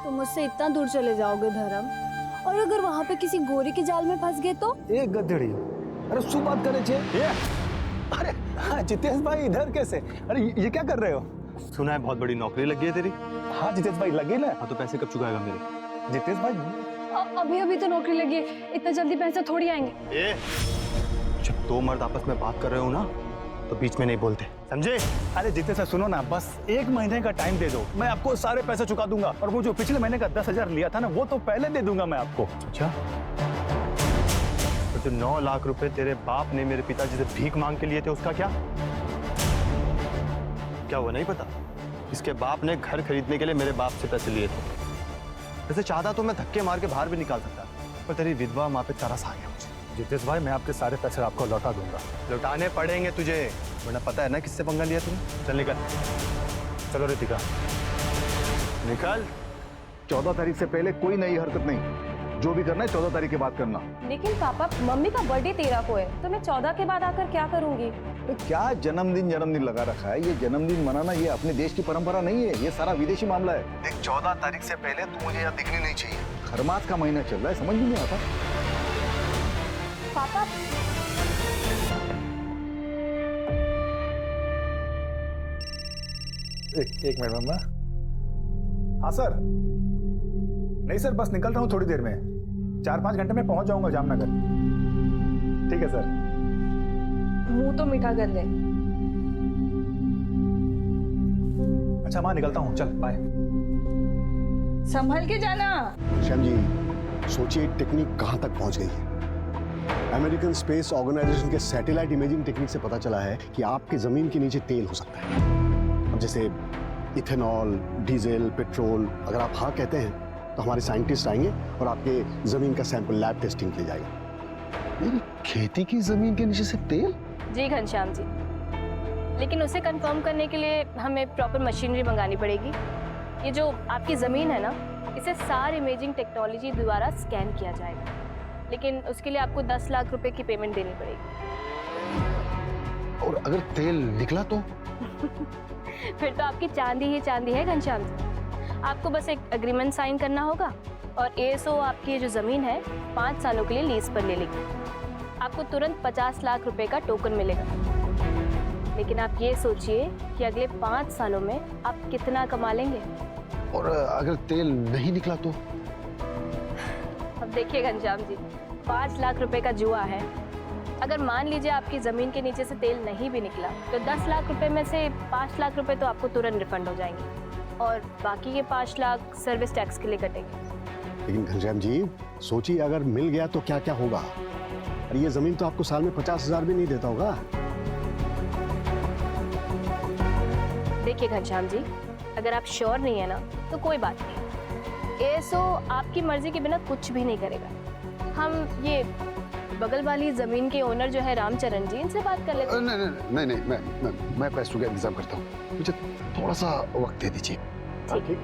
तुम मुझसे इतना दूर चले जाओगे धर्म, और अगर वहाँ पे किसी गोरी के जाल में फंस गए तो? एक गधेड़ी, अरे શું बात करे छे? अरे हाँ जितेश भाई इधर कैसे? अरे ये क्या कर रहे हो? सुना है बहुत बड़ी नौकरी लगी है तेरी। हाँ जितेश भाई लगी ना। हाँ तो पैसे कब चुकाएगा मेरे? जितेश भाई अभी अभी तो नौकरी लगी है, इतना जल्दी पैसे थोड़ी आएंगे। जब दो मर्द आपस में बात कर रहे हो ना तो बीच में नहीं बोलते, समझे? अरे जितेश भाई सुनो ना, बस 1 महीने का टाइम दे दो, मैं आपको सारे पैसे चुका दूंगा। और वो जो पिछले महीने का 10,000 लिया था ना, वो तो पहले दे दूंगा मैं आपको। अच्छा, तो जो 9 लाख रुपए तेरे बाप ने मेरे पिताजी से भीख मांग के लिए थे उसका क्या? क्या हुआ नहीं पता? इसके बाप ने घर खरीदने के लिए मेरे बाप से पैसे लिए थे। वैसे चाहता तो मैं धक्के मार के बाहर भी निकाल सकता, पर तेरी विधवा माँ पे तरस आ गया मुझे। जितेश भाई मैं आपके सारे पैसे आपको लौटा दूंगा। लौटाने पड़ेंगे तुझे, वरना पता है ना किससे पंगा लिया तूने। चल निकल। चलो रितिका निकल। 14 तारीख से पहले कोई नई हरकत नहीं, जो भी करना है 14 तारीख के बाद करना। लेकिन पापा मम्मी का बर्थडे 13 को है, तो मैं 14 के बाद आकर क्या करूंगी? तो क्या जन्मदिन लगा रखा है? ये जन्मदिन मनाना ये अपने देश की परंपरा नहीं है, ये सारा विदेशी मामला है। देख 14 तारीख से पहले तू मुझे यहाँ दिखनी नहीं चाहिए। खरमास का महीना चल रहा है, समझ में नहीं आता। पापा एक मिनट मम्मा। हाँ सर। नहीं सर, बस निकल रहा हूँ थोड़ी देर में, 4-5 घंटे में पहुंच जाऊंगा जामनगर। ठीक है सर। मुंह तो मीठा कर ले। अच्छा माँ निकलता हूँ, चल बाय। संभल के जाना। श्याम जी, सोचिए टेक्निक कहां तक पहुंच गई है। अमेरिकन स्पेस ऑर्गेनाइजेशन के सैटेलाइट इमेजिंग टेक्निक से पता चला है कि आपके जमीन के नीचे तेल हो सकता है। अब जैसे इथेनॉल, डीजल, पेट्रोल। अगर आप हाँ कहते हैं तो हमारे साइंटिस्ट आएंगे और आपके जमीन का सैंपल लैब टेस्टिंग के लिए जाएगा। मेरी खेती की जमीन के नीचे से तेल? जी घनश्याम जी, लेकिन उसे कंफर्म करने के लिए हमें प्रॉपर मशीनरी मंगानी पड़ेगी। ये जो आपकी जमीन है ना, इसे सार इमेजिंग टेक्नोलॉजी द्वारा स्कैन किया जाएगा, लेकिन उसके लिए आपको 10 लाख रुपए की पेमेंट देनी पड़ेगी। और अगर तेल निकला तो? फिर तो आपकी चांदी ही चांदी है घनश्याम जी। आपको बस एक एग्रीमेंट साइन करना होगा और एएसओ आपकी जो जमीन है 5 सालों के लिए लीज पर ले लेगी। आपको तुरंत 50 लाख रुपए का टोकन मिलेगा। लेकिन आप ये सोचिए कि अगले 5 सालों में आप कितना कमा लेंगे। और अगर तेल नहीं निकला तो? अब देखिए घनश्याम जी, 5 लाख रुपए का जुआ है। अगर मान लीजिए आपकी जमीन के नीचे से तेल नहीं भी निकला, तो 10 लाख रुपए में से 5 लाख रुपए तो आपको तुरंत रिफंड हो जाएंगे और बाकी के 5 लाख सर्विस टैक्स के लिए कटेंगे। लेकिन घनश्याम जी सोचिए, अगर मिल गया तो क्या क्या होगा। और ये जमीन तो आपको साल में 50,000 भी नहीं देता होगा। देखिए घनश्याम जी, अगर आप श्योर नहीं है ना तो कोई बात नहीं। एएसओ आपकी मर्जी के बिना कुछ भी नहीं करेगा। हम ये बगल वाली जमीन के ओनर जो है रामचरण जी, इनसे बात कर लेते हैं। नहीं, मैं पैसों का इंतजाम करता हूँ, मुझे थोड़ा सा वक्त दे दीजिए। ठीक।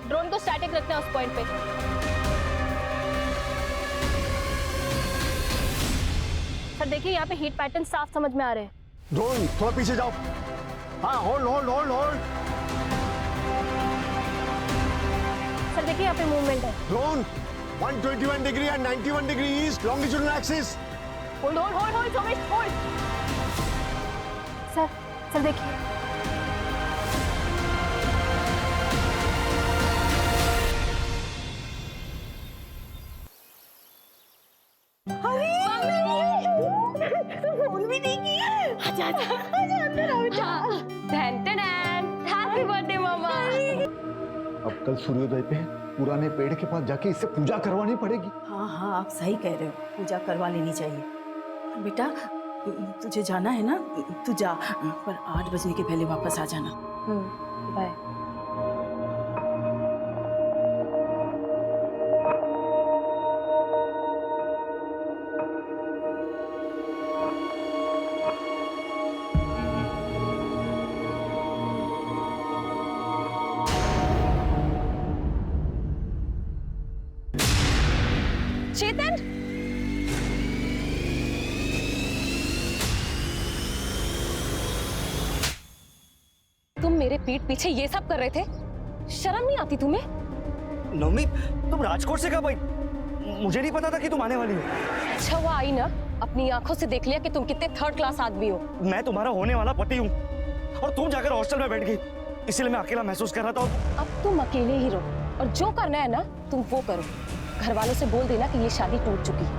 ड्रोन को स्टैटिक रखना उस पॉइंट पे। सर देखिए, यहाँ पे हीट पैटर्न साफ समझ में आ रहे हैं। ड्रोन थोड़ा पीछे जाओ। हाँ, hold hold hold hold. Sir देखिए, यहाँ पे मूवमेंट है। Drone 121 degree and 91 degree east longitudinal axis. Hold hold hold hold Somesh hold. Sir देखिए, फोन भी नहीं किया। आजा अंदर आओ। हैप्पी बर्थडे मामा। अब कल सूर्योदय पे पुराने पेड़ के पास जाके इससे पूजा करवानी पड़ेगी। हाँ हाँ, आप सही कह रहे हो, पूजा करवा लेनी चाहिए। बेटा तुझे जाना है ना, तू जा, पर 8 बजने के पहले वापस आ जाना। बाय। चेतन, तुम मेरे पीठ पीछे ये सब कर रहे थे? शर्म नहीं आती तुम्हें? नवमी, तुम राजकोट से कब आई? मुझे नहीं पता था कि तुम आने वाली हो। अच्छा हुआ आई ना, अपनी आंखों से देख लिया कि तुम कितने 3rd क्लास आदमी हो। मैं तुम्हारा होने वाला पति हूँ और तुम जाकर हॉस्टल में बैठ गई, इसलिए मैं अकेला महसूस कर रहा था। अब तुम अकेले ही रहो और जो करना है ना तुम वो करो। घर वालों से बोल देना कि ये शादी टूट चुकी है।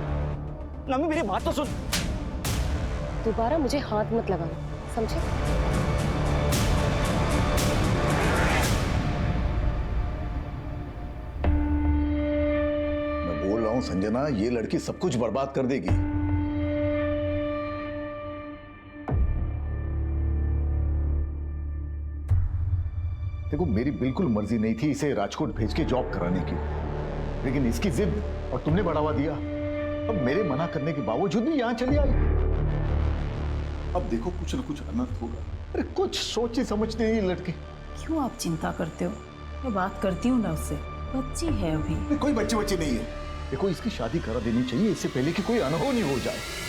नवमी, मेरी बात तो सुन। दोबारा मुझे हाथ मत लगाना, समझे? मैं बोल रहा हूँ संजना, ये लड़की सब कुछ बर्बाद कर देगी। देखो, मेरी बिल्कुल मर्जी नहीं थी इसे राजकोट भेज के जॉब कराने की, लेकिन इसकी जिद और तुमने बढ़ावा दिया। अब मेरे मना करने के बावजूद भी यहाँ चली आई। अब देखो, कुछ न कुछ अनर्थ होगा। अरे कुछ सोचे समझते नहीं लड़के। क्यों आप चिंता करते हो? मैं बात करती हूँ ना उससे, बच्ची है अभी। कोई बच्चे बच्चे नहीं है। देखो, इसकी शादी करा देनी चाहिए इससे पहले कि कोई अनहोनी हो जाए।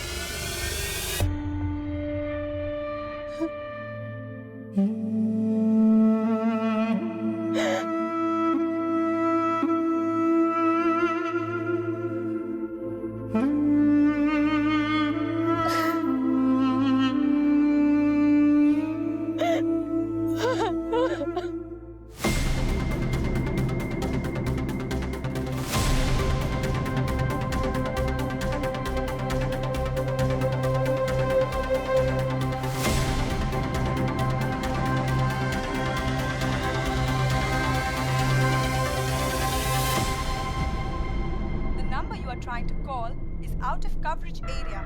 Trying to call is out of coverage area.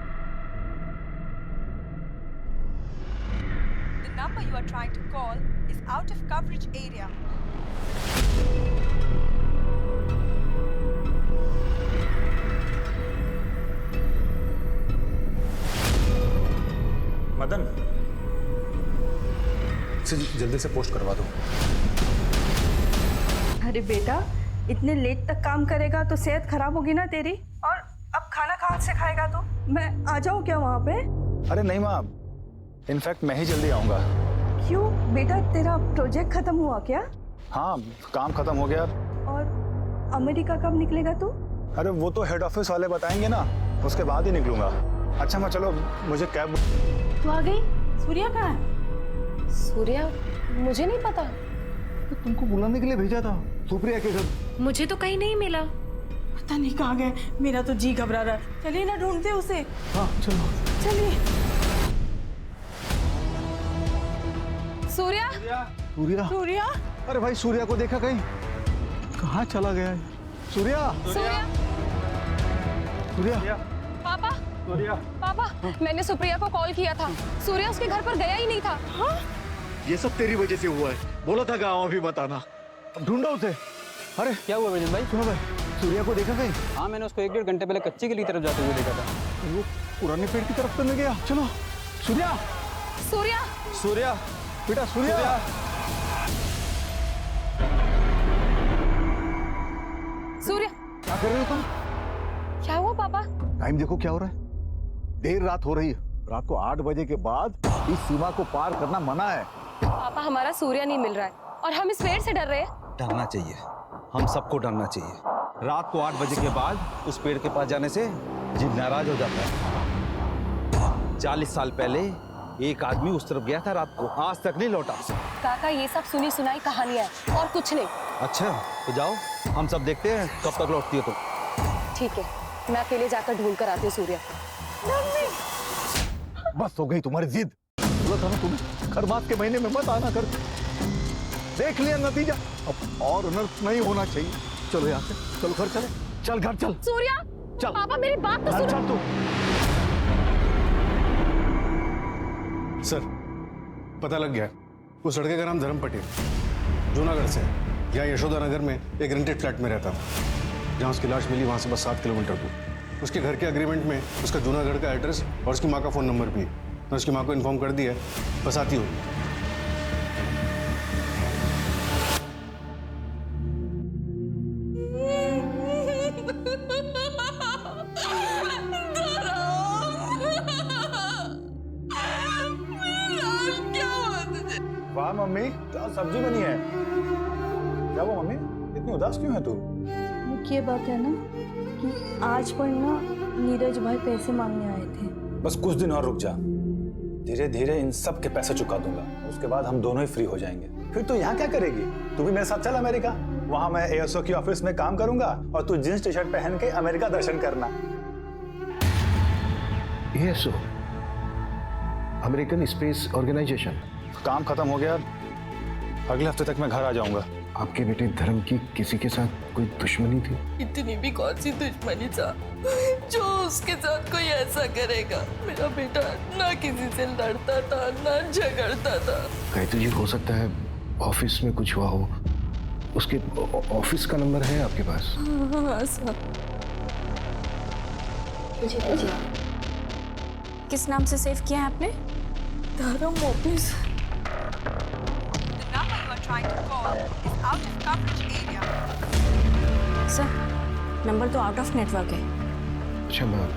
The number you are trying to call is out of coverage area. Madan, इसे जल्दी से पोस्ट करवा दो। अरे बेटा, इतने लेट तक काम करेगा तो सेहत खराब होगी ना तेरी। और अब खाना कहाँ से खाएगा तू? मैं आ जाऊँ क्या वहाँ पे? अरे नहीं माँ, इनफैक्ट मैं ही जल्दी आऊँगा। क्यों बेटा, तेरा प्रोजेक्ट खत्म हुआ क्या? हाँ, काम खत्म हो गया। और अमेरिका कब निकलेगा तू? अरे वो तो हेड ऑफिस वाले बताएंगे ना, उसके बाद ही निकलूंगा। अच्छा मैं, चलो मुझे कैब। तू आ गई? सूर्या कहाँ है? सूर्या? मुझे नहीं पता। तो तुमको बुलाने के लिए भेजा था सुप्रिया के घर। मुझे तो कहीं नहीं मिला। पता नहीं कहाँ गए, मेरा तो जी घबरा रहा है। चलिए ना, ढूंढते उसे। हाँ चलो। चलिए। सूर्या? सूर्या? सूर्या? अरे भाई, सूर्या को देखा कहीं? कहाँ चला गया है सूर्या? सूर्या? सूर्या? पापा? सूर्या? पापा, मैंने सुप्रिया को कॉल किया था, सूर्या उसके घर पर गया ही नहीं था। हाँ? ये सब तेरी वजह से हुआ है। बोला था गाँव अभी मत आना। अब ढूंढो उसे। अरे क्या हुआ विजन भाई? सुनो भाई, सूर्या को देखा कहीं? हाँ, मैंने उसको 1-1.5 घंटे पहले कच्ची की तरफ जाते हुए देखा था। वो पुराने पेड़ की तरफ तो नहीं गया? चलो। सूर्या? सूर्या? सूर्या, बेटा सूर्या? सूर्या? क्या कर रहे हो तुम? क्या हुआ पापा? टाइम देखो क्या हो रहा है। देर रात हो रही है। रात को 8 बजे के बाद इस सीमा को पार करना मना है। पापा, हमारा सूर्या नहीं मिल रहा है और हम इस पेड़ से डर रहे हैं। डरना चाहिए, हम सबको डरना चाहिए। रात को 8 बजे के बाद उस पेड़ के पास जाने से जिन नाराज हो जाता है। 40 साल पहले एक आदमी उस तरफ गया था रात को, आज तक नहीं लौटा। काका, ये सब सुनी सुनाई कहानियां हैं और कुछ नहीं। अच्छा तो जाओ, हम सब देखते हैं कब तक लौटती है तुम। ठीक है, मैं अकेले जाकर ढूंढ कर आती हूँ सूर्या। बस हो गई तुम्हारी जिद। बोला था ना तुम्हें, खरमास के महीने में मत आना कर। देख लिया नतीजा। अब और अनर्थ नहीं होना चाहिए। चलो यहाँ से, चलो घर चले, चल घर चल। सूर्या, चल पापा मेरी बात तो चल सुनो। चल तू। सर, पता लग गया। उस लड़के का नाम धर्मपटी, जूनागढ़ से, यहाँ यशोदा नगर में एक रेंटेड फ्लैट में रहता था। जहाँ उसकी लाश मिली वहाँ से बस 7 किलोमीटर दूर। उसके घर के एग्रीमेंट में उसका जूनागढ़ का एड्रेस और उसकी माँ का फ़ोन नंबर भी है। मैं उसकी माँ को इन्फॉर्म कर दिया है, बस आती होगी। वाह मम्मी, क्या सब्जी बनी है। क्या वो मम्मी, इतनी उदास क्यों है तू? ये बात है ना कि आज पर ना नीरज भाई पैसे मांगने आए थे। बस कुछ दिन और रुक जा, धीरे धीरे इन सब के पैसे चुका दूंगा, उसके बाद हम दोनों ही फ्री हो जाएंगे। फिर तू यहाँ क्या करेगी? तू भी मेरे साथ चल अमेरिका, वहां मैं एएसओ की ऑफिस में काम करूंगा और तू जींस टी शर्ट पहन के अमेरिका दर्शन करना। ASO, American space organisation. काम खत्म हो गया, अगले हफ्ते तक मैं घर आ जाऊंगा। आपके बेटे धर्म की किसी के साथ कोई दुश्मनी थी? इतनी भी कौन सी दुश्मनी था जो उसके साथ कोई ऐसा करेगा। मेरा बेटा ना किसी से लड़ता था ना झगड़ता था। गायत्री जी, हो सकता है ऑफिस में कुछ हुआ हो। उसके ऑफिस का नंबर है आपके पास? हाँ साहब। किस नाम से सेव किया है आपने? धर्म ऑफिस। सर, नंबर तो आउट ऑफ नेटवर्क है। अच्छा मैम,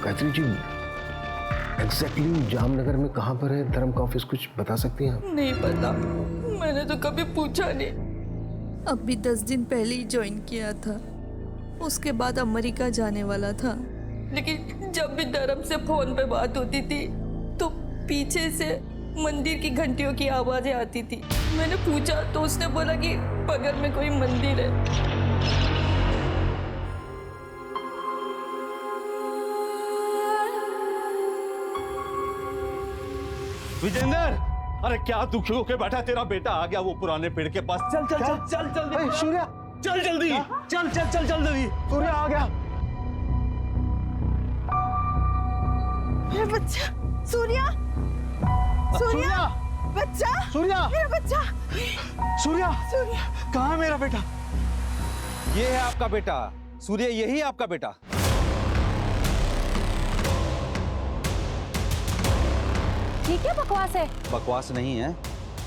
गायत्री जी एग्जैक्टली जामनगर में कहाँ पर है धर्म का ऑफिस, कुछ बता सकती हैं आप? नहीं पता, मैंने तो कभी पूछा नहीं। अभी 10 दिन पहले ही ज्वाइन किया था, उसके बाद अमेरिका जाने वाला था। लेकिन जब भी धर्म से फोन पे बात होती थी तो पीछे से मंदिर की घंटियों की आवाजें आती थी। मैंने पूछा तो उसने बोला कि बगल में कोई मंदिर है। विजेंद्र, अरे क्या दुखी होके बैठा, तेरा बेटा आ गया वो पुराने पेड़ के पास। चल चल चल चल जल्दी। सूर्या, चल जल्दी, चल चल चल जल्दी। सूर्या आ गया। मेरा बच्चा सूर्या, सूर्या, बच्चा, सूर्या, मेरा बच्चा, सूर्या, सूर्या। कहाँ है मेरा बेटा? ये है आपका बेटा सूर्य, यही आपका बेटा। ये क्या बकवास है? बकवास नहीं है,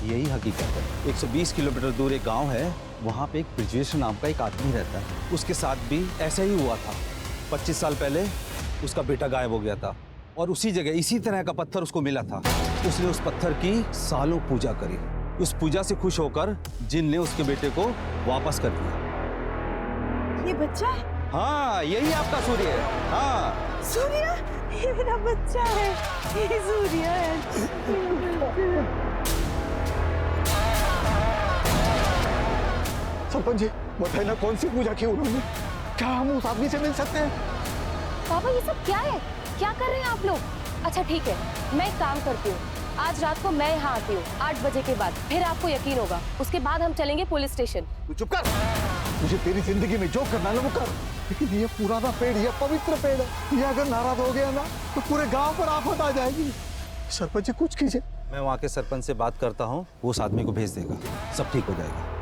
यही हकीकत है। 120 किलोमीटर दूर एक गांव है, वहां पे एक ब्रिजेश नाम का एक आदमी रहता है। उसके साथ भी ऐसा ही हुआ था। 25 साल पहले उसका बेटा गायब हो गया था और उसी जगह इसी तरह का पत्थर उसको मिला था। उसने उस पत्थर की सालों पूजा करी। उस पूजा से खुश होकर जिन ने उसके बेटे को वापस कर दिया। ये बच्चा है? हाँ, यही आपका सूर्य है। हाँ सूर्या, ये मेरा बच्चा है, ये सूर्या है। सरपंच जी, बताइए ना कौन सी पूजा की उन्होंने? क्या हम उस आदमी से मिल सकते हैं? पापा ये सब क्या है? क्या कर रहे हैं आप लोग? अच्छा ठीक है, मैं एक काम करती हूँ, आज रात को मैं यहाँ आती हूँ 8 बजे के बाद, फिर आपको यकीन होगा। उसके बाद हम चलेंगे पुलिस स्टेशन। तू चुप कर। मुझे तेरी जिंदगी में जो करना है वो कर, लेकिन ये पुराना पेड़, ये पवित्र पेड़ है, ये अगर नाराज हो गया ना तो पूरे गांव पर आफत आ जाएगी। सरपंच जी कुछ कीजिए। मैं वहाँ के सरपंच से बात करता हूँ, वो उस आदमी को भेज देगा, सब ठीक हो जाएगा।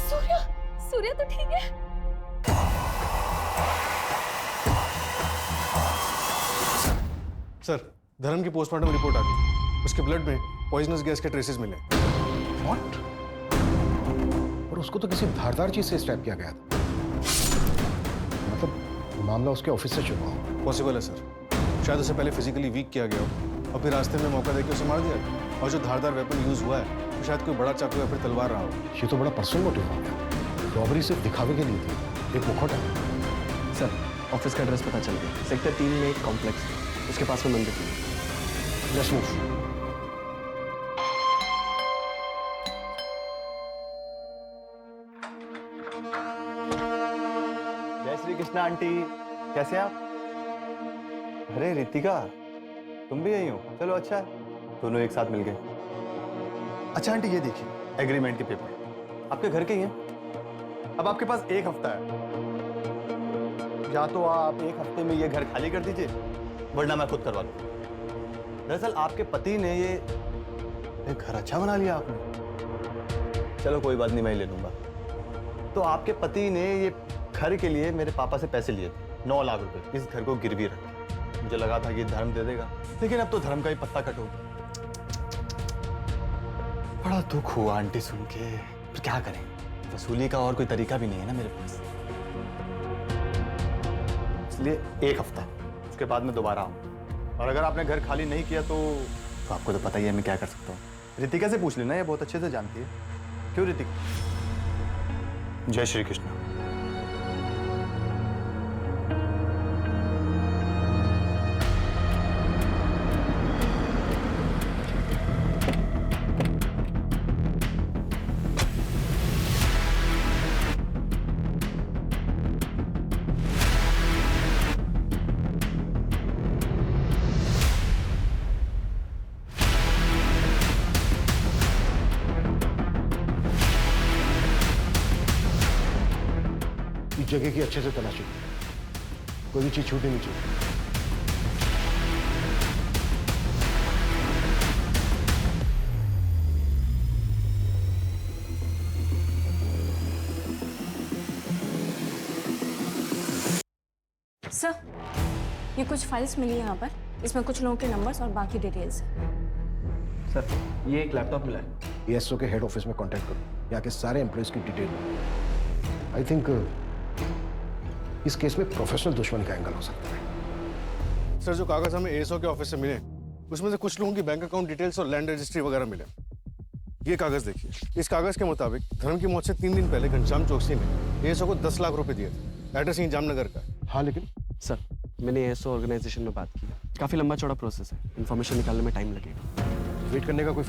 सूर्या, सूर्या तो ठीक है? सर, धर्म की पोस्टमार्टम रिपोर्ट आ गई। उसके ब्लड में पॉइजनस गैस के ट्रेसेस मिले। व्हाट? और उसको तो किसी धारदार चीज से स्टैब किया गया था। मतलब मामला उसके ऑफिस से शुरू हुआ। पॉसिबल है सर, शायद उसे पहले फिजिकली वीक किया गया हो और फिर रास्ते में मौका देकर उसे मार दिया। और जो धारदार वेपन यूज हुआ है तो शायद कोई बड़ा चाकू या फिर तलवार रहा हो। ये तो बड़ा पर्सनल मोटिव हो गया। रॉबरी सिर्फ दिखावे के लिए थी, एक मुखौटा। सर, ऑफिस का एड्रेस पता चल गया। सेक्टर 3 में एक कॉम्प्लेक्स है, उसके पास में मंदिर है। Let's move. जय श्री कृष्णा आंटी, कैसे हैं आप? अरे रितिका, तुम भी यही हो? चलो अच्छा है, दोनों एक साथ मिल गए। अच्छा आंटी, ये देखिए एग्रीमेंट के पेपर आपके घर के ही हैं। अब आपके पास एक हफ्ता है, या तो आप एक हफ्ते में ये घर खाली कर दीजिए, वरना मैं खुद करवा लूँ। दरअसल आपके पति ने ये घर अच्छा बना लिया आपने। चलो कोई बात नहीं, मैं ही ले लूंगा। तो आपके पति ने ये घर के लिए मेरे पापा से पैसे लिए थे, 9 लाख रुपए, इस घर को गिरवी रख। मुझे लगा था कि धर्म दे देगा, लेकिन अब तो धर्म का ही पत्ता कट हो गया। बड़ा दुख हुआ आंटी सुन के, पर क्या करें, वसूली का और कोई तरीका भी नहीं है ना मेरे पास। इसलिए एक हफ्ता, उसके बाद मैं दोबारा आऊँ। और अगर आपने घर खाली नहीं किया तो आपको तो पता ही है मैं क्या कर सकता हूँ। रितिका से पूछ लेना, ये बहुत अच्छे से जानती है। क्यों रितिका? जय श्री कृष्ण। इस जगह की अच्छे से तलाशी, कोई भी चीज छूटनी नहीं चाहिए। सर, ये कुछ फाइल्स मिली यहाँ पर, इसमें कुछ लोगों के नंबर्स और बाकी डिटेल्स हैं। सर, ये एक लैपटॉप मिला है। ESO के हेड ऑफिस में कांटेक्ट करो, यहाँ के सारे एम्प्लॉयज की डिटेल। आई थिंक इस केस में प्रोफेशनल दुश्मनी का एंगल हो सकता है। सर, जो कागज हमें ASO के ऑफिस से मिले, उसमें से कुछ लोगों की बैंक अकाउंट डिटेल्स और लैंड रजिस्ट्री वगैरह मिले। ये कागज देखिए, इस कागज के मुताबिक धर्म की मौत से 3 दिन पहले घनश्याम चौकसी ने ASO को 10 लाख रुपए दिए थे। एड्रेस यहीं जामनगर का है। हाँ, लेकिन सर, मैंने ASO ऑर्गेनाइजेशन में बात की, काफी लंबा चौड़ा प्रोसेस है, इन्फॉर्मेशन निकालने में टाइम लगेगा। वेट करने का कोई